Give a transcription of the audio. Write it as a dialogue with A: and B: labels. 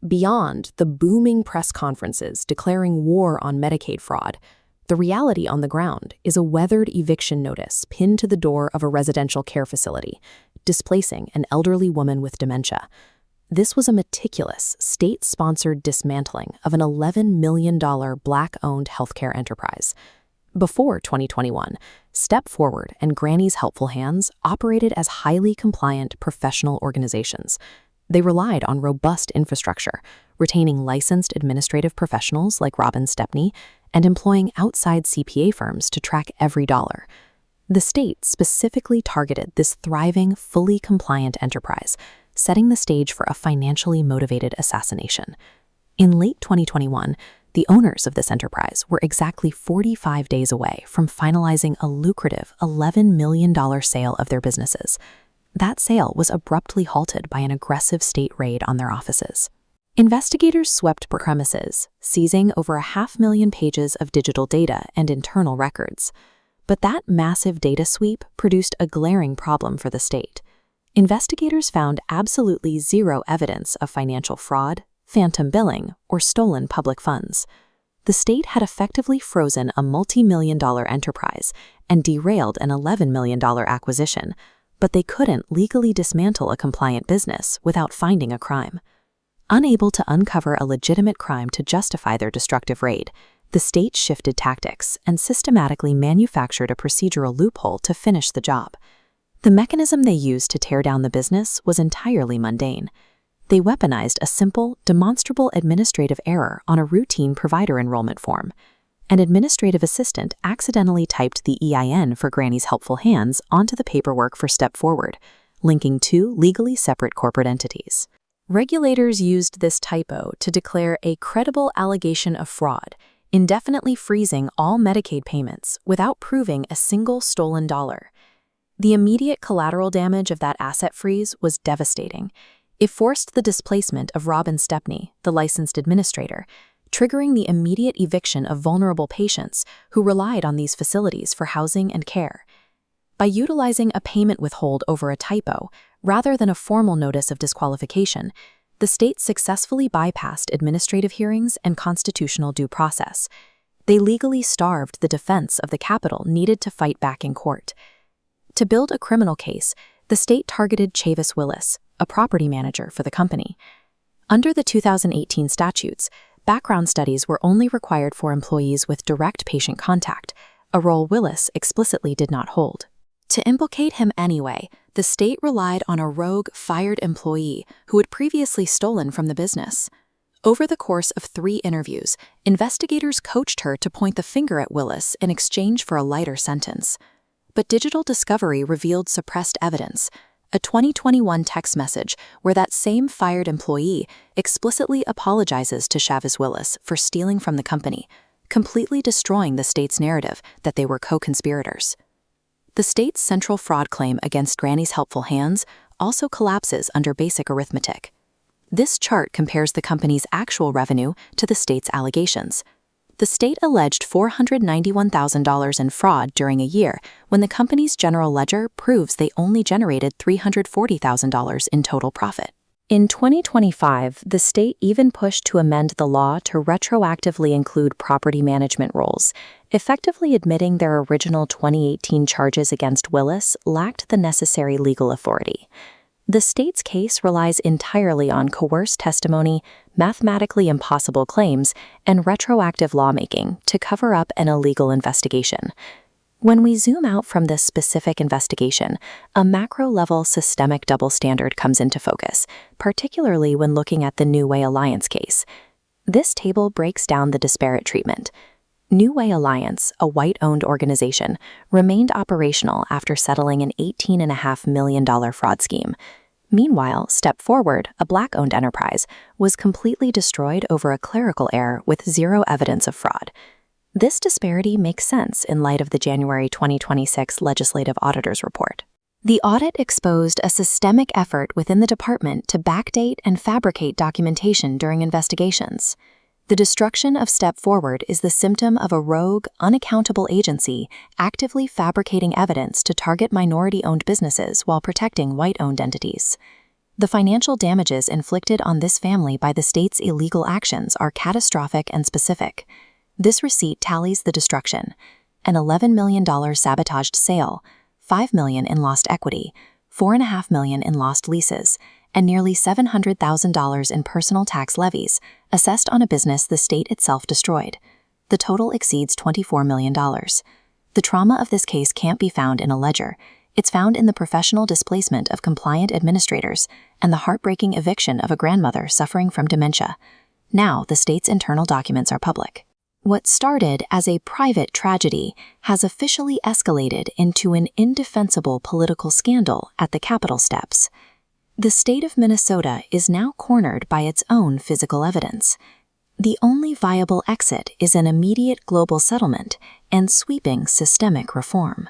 A: Beyond the booming press conferences declaring war on Medicaid fraud, the reality on the ground is a weathered eviction notice pinned to the door of a residential care facility, displacing an elderly woman with dementia. This was a meticulous, state-sponsored dismantling of an $11 million Black-owned healthcare enterprise. Before 2021, Step Forward and Granny's Helpful Hands operated as highly compliant professional organizations. They relied on robust infrastructure, retaining licensed administrative professionals like Robin Stepney and employing outside CPA firms to track every dollar. The state specifically targeted this thriving, fully compliant enterprise, setting the stage for a financially motivated assassination. In late 2021, the owners of this enterprise were exactly 45 days away from finalizing a lucrative $11 million sale of their businesses. That sale was abruptly halted by an aggressive state raid on their offices. Investigators swept premises, seizing over 500,000 pages of digital data and internal records. But that massive data sweep produced a glaring problem for the state. Investigators found absolutely zero evidence of financial fraud, phantom billing, or stolen public funds. The state had effectively frozen a multi-million-dollar enterprise and derailed an $11 million acquisition, but they couldn't legally dismantle a compliant business without finding a crime. Unable to uncover a legitimate crime to justify their destructive raid, the state shifted tactics and systematically manufactured a procedural loophole to finish the job. The mechanism they used to tear down the business was entirely mundane. They weaponized a simple, demonstrable administrative error on a routine provider enrollment form. An administrative assistant accidentally typed the EIN for Granny's Helpful Hands onto the paperwork for Step Forward, linking two legally separate corporate entities. Regulators used this typo to declare a credible allegation of fraud, indefinitely freezing all Medicaid payments without proving a single stolen dollar. The immediate collateral damage of that asset freeze was devastating. It forced the displacement of Robin Stepney, the licensed administrator, triggering the immediate eviction of vulnerable patients who relied on these facilities for housing and care. By utilizing a payment withhold over a typo, rather than a formal notice of disqualification, the state successfully bypassed administrative hearings and constitutional due process. They legally starved the defense of the capital needed to fight back in court. To build a criminal case, the state targeted Chavis Willis, a property manager for the company. Under the 2018 statutes, background studies were only required for employees with direct patient contact, a role Willis explicitly did not hold. To implicate him anyway, the state relied on a rogue, fired employee who had previously stolen from the business. Over the course of 3 interviews, investigators coached her to point the finger at Willis in exchange for a lighter sentence. But digital discovery revealed suppressed evidence, a 2021 text message where that same fired employee explicitly apologizes to Chavis Willis for stealing from the company, completely destroying the state's narrative that they were co-conspirators. The state's central fraud claim against Granny's Helpful Hands also collapses under basic arithmetic. This chart compares the company's actual revenue to the state's allegations. The state alleged $491,000 in fraud during a year when the company's general ledger proves they only generated $340,000 in total profit. In 2025, the state even pushed to amend the law to retroactively include property management roles, effectively admitting their original 2018 charges against Willis lacked the necessary legal authority. The state's case relies entirely on coerced testimony, mathematically impossible claims, and retroactive lawmaking to cover up an illegal investigation. When we zoom out from this specific investigation, a macro-level systemic double standard comes into focus, particularly when looking at the New Way Alliance case. This table breaks down the disparate treatment. New Way Alliance, a white-owned organization, remained operational after settling an $18.5 million fraud scheme. Meanwhile, Step Forward, a Black-owned enterprise, was completely destroyed over a clerical error with zero evidence of fraud. This disparity makes sense in light of the January 2026 Legislative Auditor's Report. The audit exposed a systemic effort within the department to backdate and fabricate documentation during investigations. The destruction of Step Forward is the symptom of a rogue, unaccountable agency actively fabricating evidence to target minority-owned businesses while protecting white-owned entities. The financial damages inflicted on this family by the state's illegal actions are catastrophic and specific. This receipt tallies the destruction: an $11 million sabotaged sale, $5 million in lost equity, $4.5 million in lost leases, and nearly $700,000 in personal tax levies assessed on a business the state itself destroyed. The total exceeds $24 million. The trauma of this case can't be found in a ledger. It's found in the professional displacement of compliant administrators and the heartbreaking eviction of a grandmother suffering from dementia. Now, the state's internal documents are public. What started as a private tragedy has officially escalated into an indefensible political scandal at the Capitol steps. The state of Minnesota is now cornered by its own physical evidence. The only viable exit is an immediate global settlement and sweeping systemic reform.